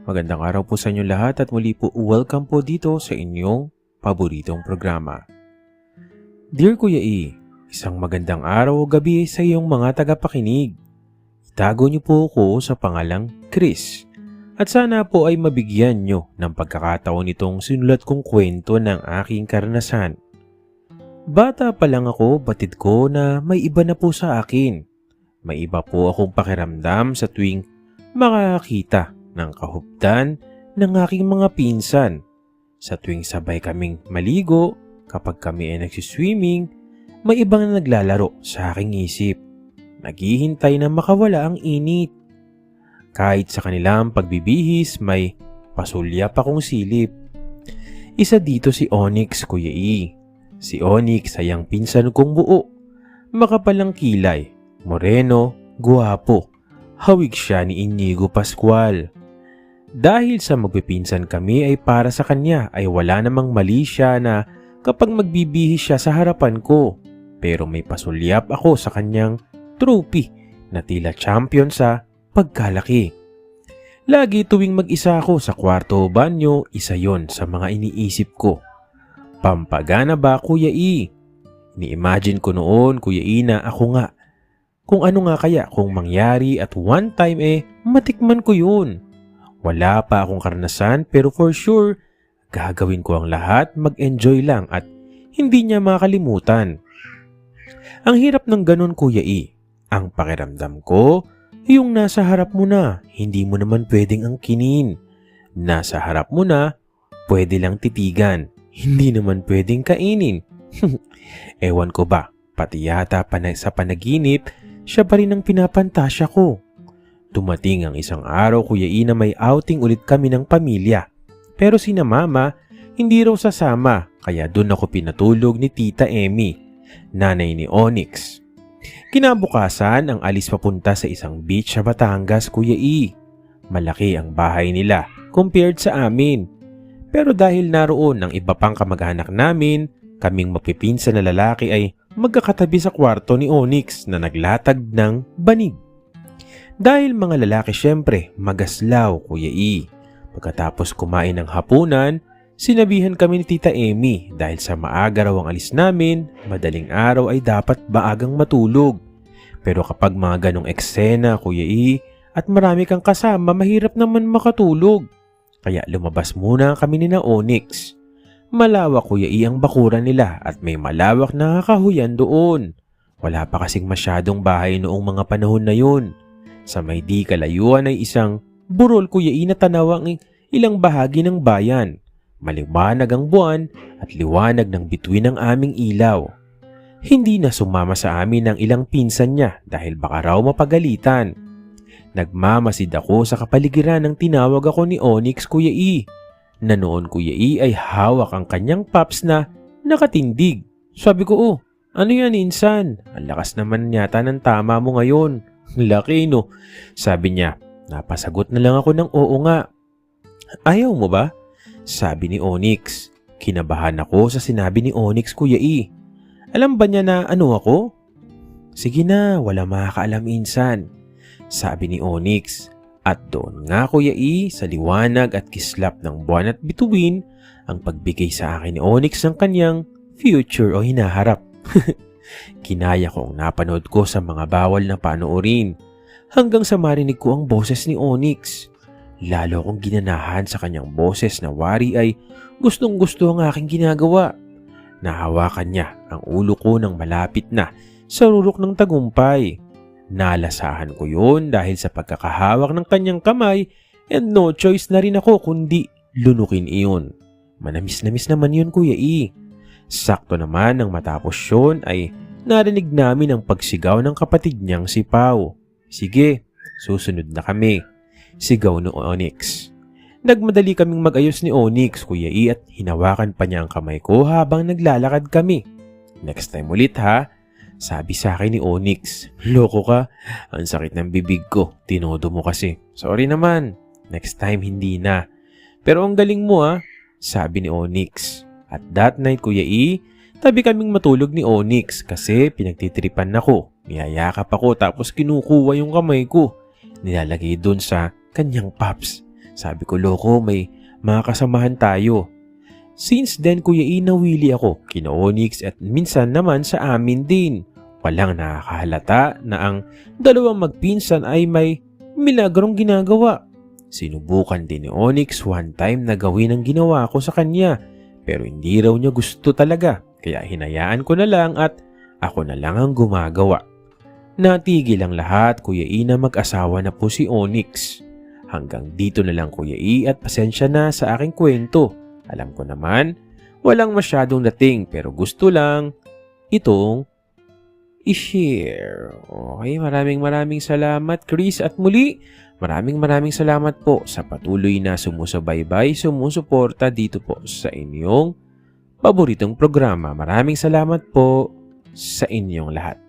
Magandang araw po sa inyo lahat at muli po welcome po dito sa inyong paboritong programa. Dear Kuya E, isang magandang araw o gabi sa iyong mga tagapakinig. Itago niyo po ako sa pangalang Chris at sana po ay mabigyan niyo ng pagkakataon itong sinulat kong kwento ng aking karanasan. Bata pa lang ako, batid ko na may iba na po sa akin. May iba po akong pakiramdam sa tuwing makakita ng kahubdan ng aking mga pinsan. Sa tuwing sabay kaming maligo, kapag kami ay nagsiswimming, may ibang naglalaro sa aking isip. Naghihintay na makawala ang init. Kahit sa kanilang pagbibihis, may pasulyap akong silip. Isa dito si Onyx, Kuya E. Si Onyx ay ang pinsan kong buo. Makapalang kilay, moreno, guwapo. Hawig siya ni Inigo Pascual. Dahil sa magpipinsan kami ay para sa kanya ay wala namang mali siya na kapag magbibihis siya sa harapan ko. Pero may pasulyap ako sa kanyang trophy na tila champion sa pagkalaki. Lagi tuwing mag-isa ako sa kwarto o banyo, isa yon sa mga iniisip ko. Pampagana ba, Kuya E? Ni-imagine ko noon, Kuya E, na ako nga. Kung ano nga kaya kung mangyari at one time matikman ko yun. Wala pa akong karanasan pero for sure, gagawin ko ang lahat, mag-enjoy lang at hindi niya makalimutan. Ang hirap ng ganun, Kuya E. Ang pakiramdam ko, yung nasa harap mo na, hindi mo naman pwedeng angkinin. Nasa harap mo na, pwede lang titigan. Hindi naman pwedeng kainin. Ewan ko ba, pati yata sa panaginip, siya pa rin ang pinapantasya ko. Dumating ang isang araw, Kuya E, na may outing ulit kami ng pamilya. Pero sina Mama, hindi raw sasama, kaya doon ako pinatulog ni Tita Emmy, nanay ni Onyx. Kinabukasan ang alis papunta sa isang beach sa Batangas, Kuya E. Malaki ang bahay nila compared sa amin. Pero dahil naroon ang iba pang kamag-anak namin, kaming mapipinsan na lalaki ay magkakatabi sa kwarto ni Onyx na naglatag ng banig. Dahil mga lalaki syempre, magaslaw, Kuya E. Pagkatapos kumain ng hapunan, sinabihan kami ni Tita Emmy dahil sa maaga raw ang alis namin, madaling araw ay dapat maagang matulog. Pero kapag mga ganong eksena, Kuya E, at marami kang kasama, mahirap naman makatulog. Kaya lumabas muna kami ni na Onyx. Malawak, Kuya E, ang bakuran nila at may malawak na kahuyan doon. Wala pa kasing masyadong bahay noong mga panahon na yun. Sa may di kalayuan ay isang burol, Kuya E, na tanaw ang ilang bahagi ng bayan. Maliwanag ang buwan at liwanag ng bituin ng aming ilaw. Hindi na sumama sa amin ang ilang pinsan niya dahil baka raw mapagalitan. Nagmamasid ako sa kapaligiran ng tinawag ako ni Onyx, Kuya E. Na noon, Kuya E, ay hawak ang kanyang paps na nakatindig. Sabi ko, ano yan, insan? Ang lakas naman yata ng tama mo ngayon. Laki, no? Sabi niya, napasagot na lang ako ng oo nga. Ayaw mo ba? Sabi ni Onyx. Kinabahan ako sa sinabi ni Onyx, Kuya E. Alam ba niya na ano ako? Sige na, wala makakaalam, insan. Sabi ni Onyx. At doon nga, Kuya E, sa liwanag at kislap ng buwan at bituin, ang pagbigay sa akin ni Onyx ng kanyang future o hinaharap. Kinaya kong napanood ko sa mga bawal na panoorin hanggang sa marinig ko ang boses ni Onyx. Lalo akong ginanahan sa kanyang boses na wari ay gustong gusto ang aking ginagawa. Nahawakan niya ang ulo ko ng malapit na sa rurok ng tagumpay. Nalasahan ko yun dahil sa pagkakahawak ng kanyang kamay and no choice na rin ako kundi lunukin iyon. Manamis-namis naman yun, Kuya E. Sakto naman nang matapos yun ay narinig namin ang pagsigaw ng kapatid niyang si Pau. Sige, susunod na kami. Sigaw ni Onyx. Nagmadali kaming mag-ayos ni Onyx, Kuya E, at hinawakan pa niya ang kamay ko habang naglalakad kami. Next time ulit ha. Sabi sa akin ni Onyx, loko ka, ang sakit ng bibig ko, tinodo mo kasi. Sorry naman, next time hindi na. Pero ang galing mo sabi ni Onyx. At that night, Kuya E, tabi kaming matulog ni Onyx kasi pinagtitripan ako. Niyayakap ako tapos kinukuha yung kamay ko. Nilalagay doon sa Kanyang Paps. Sabi ko, loko, may mga kasamahan tayo. Since then, Kuya E, nawili ako kina Onyx at minsan naman sa amin din. Walang nakakahalata na ang dalawang magpinsan ay may milagrong ginagawa. Sinubukan din ni Onyx one time na gawin ang ginawa ko sa kanya, pero hindi raw niya gusto talaga, kaya hinayaan ko na lang at ako na lang ang gumagawa. Natigil ang lahat, Kuya E, na mag-asawa na po si Onyx. Hanggang dito na lang, Kuya E, at pasensya na sa aking kwento. Alam ko naman, walang masyadong dating pero gusto lang itong i-share. Okay, maraming salamat, Chris. At muli, maraming salamat po sa patuloy na sumusubaybay, sumusuporta dito po sa inyong paboritong programa. Maraming salamat po sa inyong lahat.